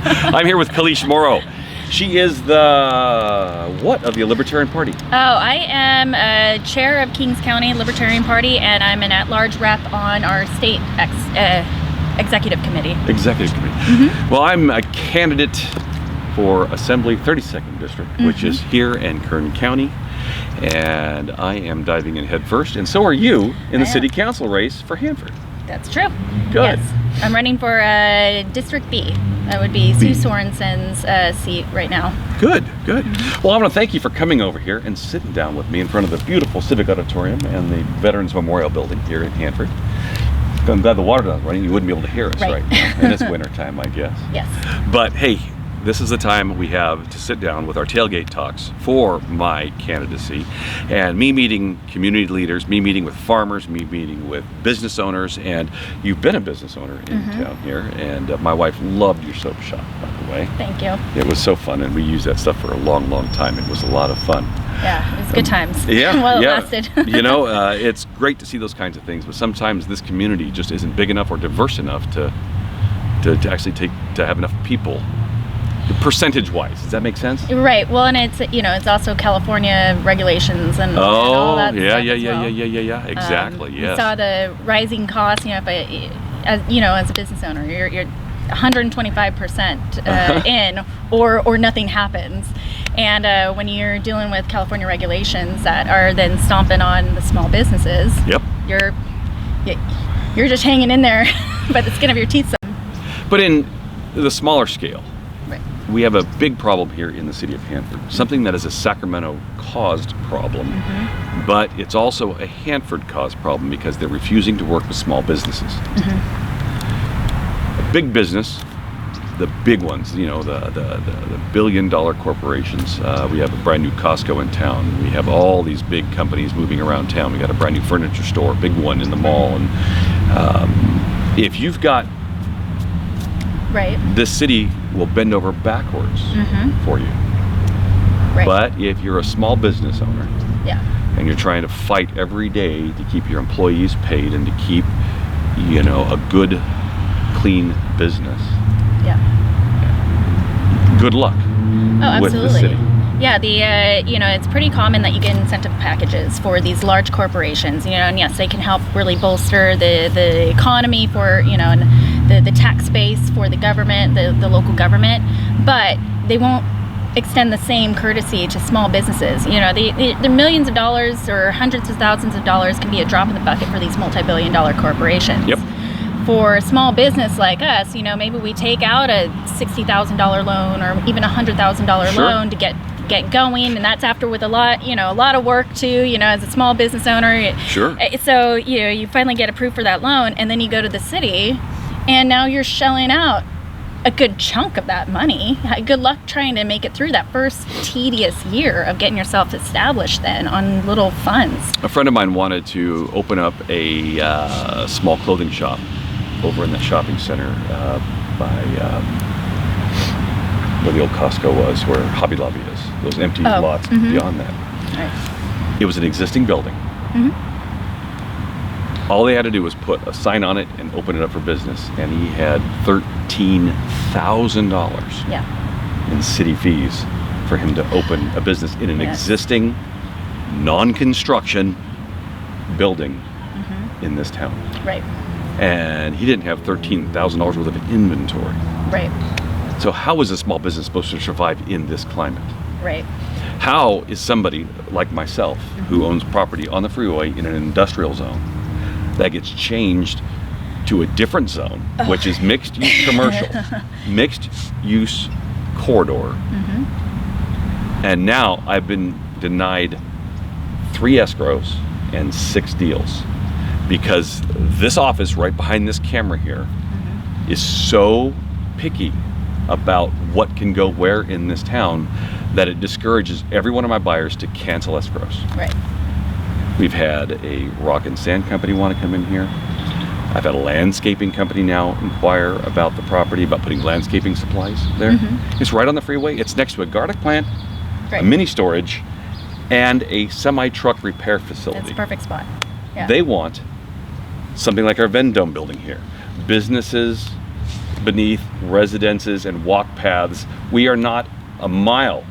I'm here with Kalish Morrow. She is the what of the Libertarian Party? Oh, I am chair of Kings County Libertarian Party, and I'm an at-large rep on our state executive committee. Executive committee. Mm-hmm. Well, I'm a candidate for Assembly 32nd District, which is here in Kern County, and I am diving in head first, and so are you in the city council race for Hanford. That's true. Good. Yes. I'm running for District B. That would be Sue Sorensen's seat right now. Good, good. Well, I want to thank you for coming over here and sitting down with me in front of the beautiful Civic Auditorium and the Veterans Memorial Building here in Hanford. I'm glad the water's not running. You wouldn't be able to hear us right now. And it's winter time, I guess. Yes. But hey, this is the time we have to sit down with our Tailgate Talks for my candidacy, and me meeting community leaders, me meeting with farmers, me meeting with business owners, and you've been a business owner in town here, and my wife loved your soap shop, by the way. Thank you. It was so fun, and we used that stuff for a long, long time. It was a lot of fun. Yeah, it was good times. Yeah, While it yeah. lasted. You know, it's great to see those kinds of things, but sometimes this community just isn't big enough or diverse enough to actually to have enough people. Percentage-wise, does that make sense? Right. Well, and it's it's also California regulations and all that stuff as well. Yeah. Exactly. Yes. We saw the rising costs. As a business owner, you're 125% in, or nothing happens. And when you're dealing with California regulations that are then stomping on the small businesses, yep, you're just hanging in there by the skin of your teeth. But in the smaller scale, right, we have a big problem here in the city of Hanford, something that is a Sacramento-caused problem, but it's also a Hanford-caused problem because they're refusing to work with small businesses. A big business, the big ones, the billion-dollar corporations. We have a brand new Costco in town. We have all these big companies moving around town. We got a brand new furniture store, big one in the mall, and if you've got this city will bend over backwards for you. Right. But if you're a small business owner, and you're trying to fight every day to keep your employees paid and to keep, a good, clean business, good luck with the city. Yeah, it's pretty common that you get incentive packages for these large corporations, and yes, they can help really bolster the economy for, and the tax base for the government, the local government, but they won't extend the same courtesy to small businesses. The millions of dollars or hundreds of thousands of dollars can be a drop in the bucket for these multi-billion-dollar corporations. Yep. For a small business like us, maybe we take out a $60,000 loan or even a $100,000 loan to get going, and that's after with a lot of work too, as a small business owner. Sure. So you finally get approved for that loan, and then you go to the city, and now you're shelling out a good chunk of that money. Good luck trying to make it through that first tedious year of getting yourself established then on little funds. A friend of mine wanted to open up a small clothing shop over in that shopping center by where the old Costco was, where Hobby Lobby is, those empty lots beyond that. Right. It was an existing building. All they had to do was put a sign on it and open it up for business, and he had $13,000 in city fees for him to open a business in an existing, non-construction building in this town. Right. And he didn't have $13,000 worth of inventory. Right. So how is a small business supposed to survive in this climate? Right. How is somebody like myself, who owns property on the freeway in an industrial zone, that gets changed to a different zone, which is mixed use commercial, mixed use corridor, and now I've been denied 3 escrows and 6 deals because this office right behind this camera here is so picky about what can go where in this town that it discourages every one of my buyers to cancel escrows. Right. We've had a rock and sand company want to come in here. I've had a landscaping company now inquire about the property, about putting landscaping supplies there. It's right on the freeway. It's next to a garlic plant, a mini storage, and a semi-truck repair facility. It's a perfect spot. Yeah. They want something like our Vendome building here. Businesses beneath residences and walk paths. We are not a mile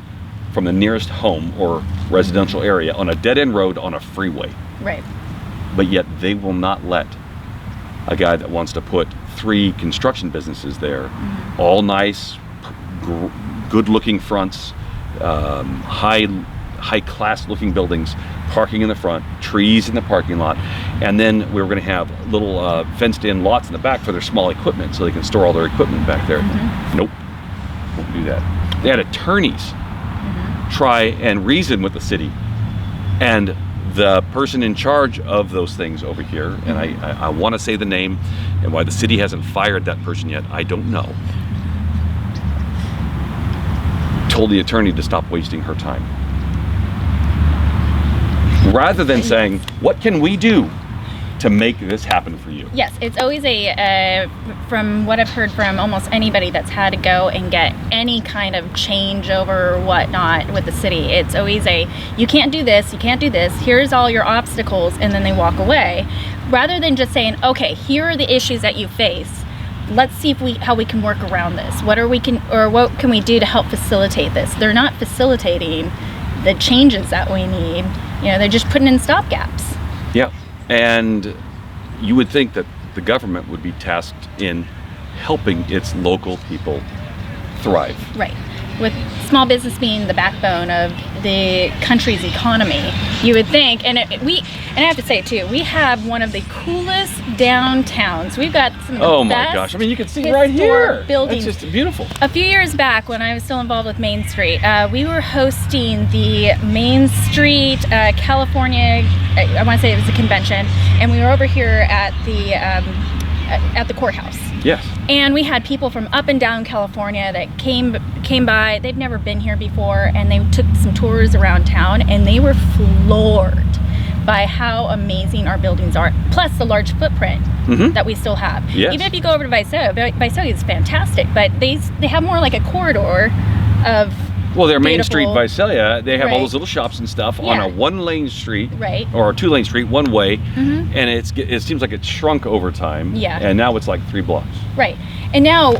from the nearest home or residential area on a dead-end road on a freeway. Right. But yet they will not let a guy that wants to put 3 construction businesses there, all nice, good-looking fronts, high-class looking buildings, parking in the front, trees in the parking lot, and then we were going to have little fenced-in lots in the back for their small equipment so they can store all their equipment back there. Nope, won't do that. They had attorneys try and reason with the city, and the person in charge of those things over here, and I want to say the name, and why the city hasn't fired that person yet, I don't know, told the attorney to stop wasting her time. Rather than saying, what can we do to make this happen for you? Yes, it's always from what I've heard from almost anybody that's had to go and get any kind of change over or whatnot with the city, it's always you can't do this, you can't do this, here's all your obstacles, and then they walk away. Rather than just saying, okay, here are the issues that you face, let's see how we can work around this. What can we do to help facilitate this? They're not facilitating the changes that we need. They're just putting in stopgaps. Yeah, and you would think that the government would be tasked in helping its local people thrive. Right. With small business being the backbone of the country's economy, you would think, and I have to say too, we have one of the coolest downtowns. We've got some of the oh best my gosh! I mean, you can see right here. Buildings. It's just beautiful. A few years back, when I was still involved with Main Street, we were hosting the Main Street California. I want to say it was a convention, and we were over here at the courthouse. Yes. And we had people from up and down California that came by. They've never been here before, and they took some tours around town, and they were floored by how amazing our buildings are, plus the large footprint that we still have. Yes. Even if you go over to Visalia is fantastic, but they have more like a corridor of their Main Street, Visalia, they have all those little shops and stuff on a 1-lane street, or a 2-lane street, one way, and it seems like it's shrunk over time. Yeah. And now it's like 3 blocks. Right. And now,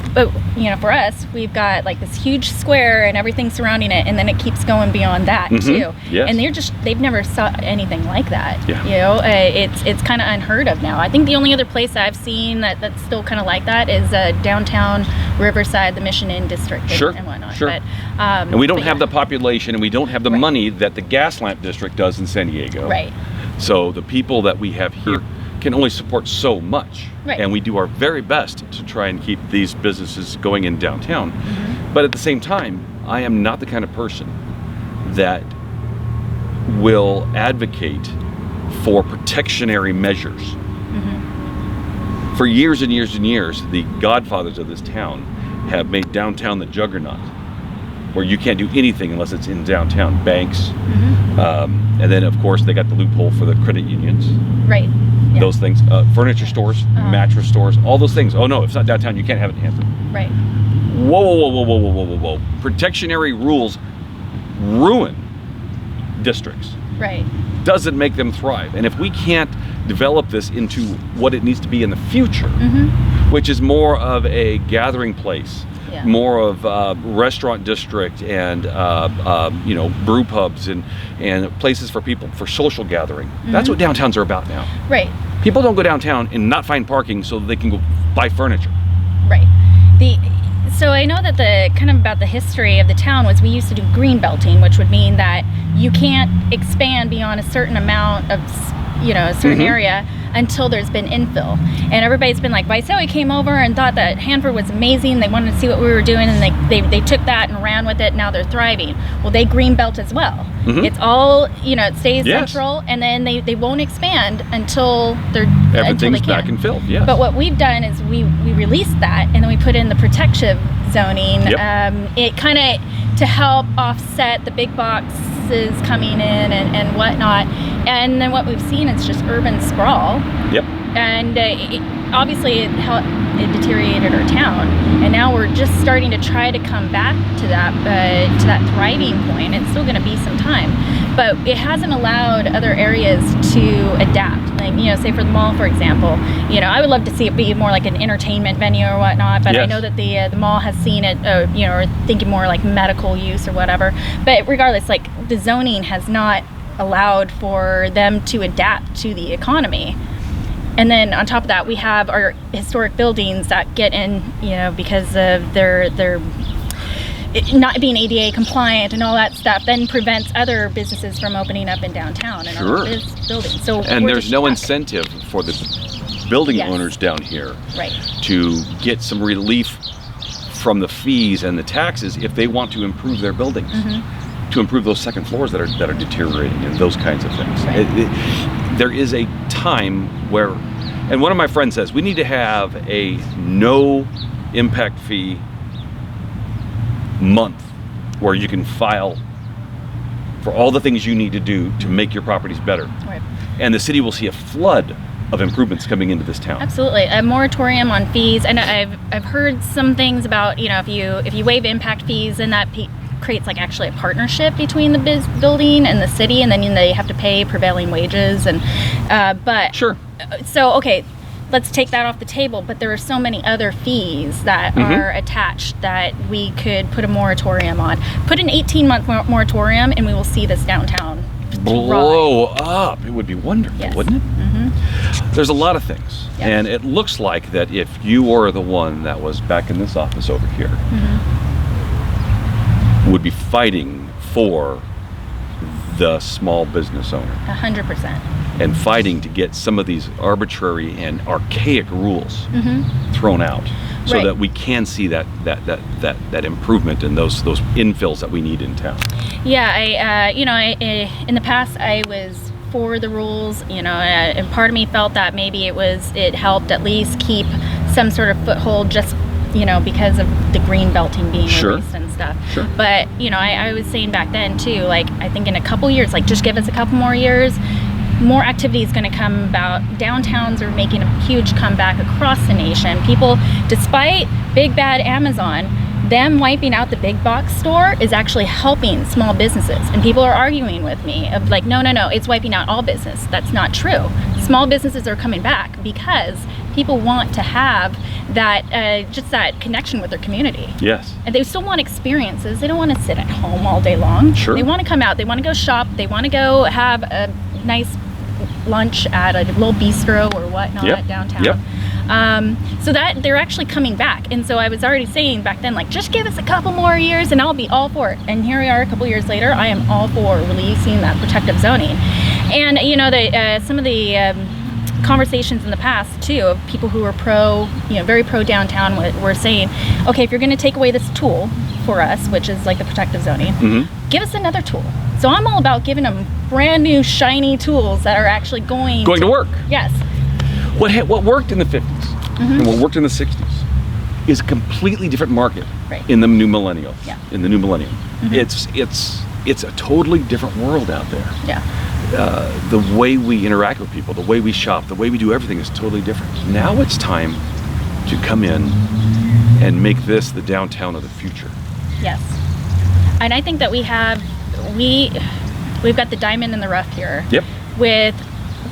for us, we've got like this huge square and everything surrounding it, and then it keeps going beyond that too. Yes. And they've never saw anything like that. Yeah. It's kind of unheard of now. I think the only other place I've seen that's still kind of like that is downtown Riverside, the Mission Inn district, and whatnot. Sure. But, and we don't have the population, and we don't have the money that the Gaslamp district does in San Diego. Right. So the people that we have here can only support so much. Right. And we do our very best to try and keep these businesses going in downtown. But at the same time, I am not the kind of person that will advocate for protectionary measures. For years and years and years, the godfathers of this town have made downtown the juggernaut, where you can't do anything unless it's in downtown. Banks, and then of course they got the loophole for the credit unions. Right. Yeah. Those things, furniture stores, mattress stores, all those things. Oh no, if it's not downtown, you can't have it in Hanford. Right. Whoa. Protectionary rules ruin districts. Right. Doesn't make them thrive. And if we can't develop this into what it needs to be in the future, which is more of a gathering place, more of restaurant district and brew pubs and places for people for social gathering. That's what downtowns are about now. Right. People don't go downtown and not find parking so they can go buy furniture. Right. So I know that about the history of the town was we used to do green belting, which would mean that you can't expand beyond a certain amount of a certain area until there's been infill. And everybody's been like, Visalia came over and thought that Hanford was amazing. They wanted to see what we were doing, and they took that and ran with it. Now they're thriving. Well, they green belt as well. Mm-hmm. It's all, it stays central, and then they won't expand until everything's back and filled. Yes. But what we've done is we released that, and then we put in the protective zoning. Yep. It kind of to help offset the big boxes coming in and whatnot. And then what we've seen is just urban sprawl. Yep. And obviously it deteriorated our town, and now we're just starting to try to come back to that thriving point. It's still going to be some time, but it hasn't allowed other areas to adapt. Like, say for the mall, for example, I would love to see it be more like an entertainment venue or whatnot, but I know that the mall has seen it, or thinking more like medical use or whatever. But regardless, like, the zoning has not allowed for them to adapt to the economy. And then on top of that, we have our historic buildings that get in, because of their not being ADA compliant and all that stuff, then prevents other businesses from opening up in downtown and other buildings. So there's no incentive for the building owners down here to get some relief from the fees and the taxes if they want to improve their buildings, to improve those second floors that are deteriorating and those kinds of things. There is a time where, and one of my friends says, we need to have a no impact fee month where you can file for all the things you need to do to make your properties better. And the city will see a flood of improvements coming into this town. Absolutely, a moratorium on fees. And I've heard some things about, if you waive impact fees, then that creates like actually a partnership between the building and the city, and then they have to pay prevailing wages. And but so okay, let's take that off the table. But there are so many other fees that are attached that we could put a moratorium on. Put an 18-month moratorium, and we will see this downtown blow up. It would be wonderful, wouldn't it? There's a lot of things, and it looks like that if you were the one that was back in this office over here, would be fighting for the small business owner. 100%. And fighting to get some of these arbitrary and archaic rules thrown out, so that we can see that improvement and those infills that we need in town. Yeah, I in the past I was for the rules, and part of me felt that maybe it helped at least keep some sort of foothold, just because of the green belting being released and stuff. But I was saying back then too, like, I think in a couple years, like, just give us a couple more years, more activity is going to come about. Downtowns are making a huge comeback across the nation. People, despite big bad Amazon, them wiping out the big box store is actually helping small businesses. And people are arguing with me of like, no, it's wiping out all business. That's not true. Small businesses are coming back because people want to have that, just that connection with their community. Yes. And they still want experiences. They don't want to sit at home all day long. They want to come out. They want to go shop. They want to go have a nice lunch at a little bistro or whatnot downtown. So that they're actually coming back. And so I was already saying back then, like, just give us a couple more years and I'll be all for it. And here we are a couple years later, I am all for releasing that protective zoning. And some of the conversations in the past too of people who were very pro downtown were saying, okay, if you're going to take away this tool for us, which is like the protective zoning, give us another tool. So I'm all about giving them brand new shiny tools that are actually going to work. Yes. What worked in the 50s and what worked in the 60s is a completely different market in the new millennium. In the new millennium, it's a totally different world out there. The way we interact with people, the way we shop, the way we do everything is totally different. Now it's time to come in and make this the downtown of the future. Yes. And I think that we've got the diamond in the rough here. With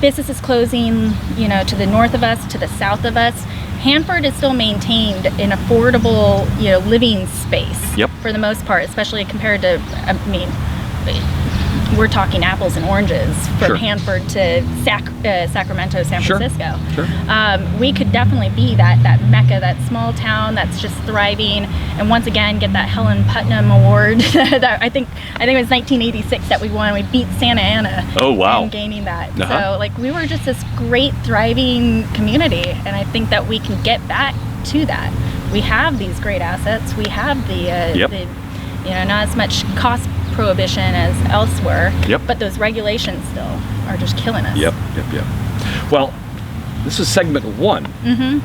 businesses closing, to the north of us, to the south of us, Hanford is still maintained an affordable, living space for the most part, especially compared to, we're talking apples and oranges from Hanford to Sacramento, San Francisco. We could definitely be that mecca, that small town that's just thriving, and once again get that Helen Putnam Award. that I think it was 1986 that we won. We beat Santa Ana. Oh wow! And gaining that. So like we were just this great thriving community, and I think that we can get back to that. We have these great assets. We have the not as much cost prohibition as elsewhere, but those regulations still are just killing us. Well, this is segment one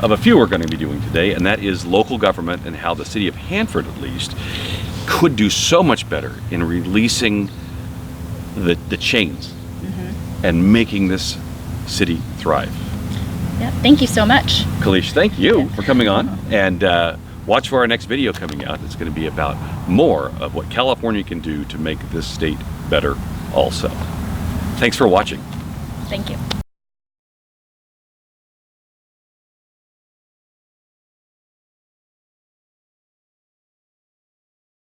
of a few we're going to be doing today, and that is local government and how the city of Hanford, at least, could do so much better in releasing the chains and making this city thrive. Yeah, thank you so much. Kalish, thank you for coming on, and watch for our next video coming out. It's going to be about more of what California can do to make this state better also. Thanks for watching. Thank you.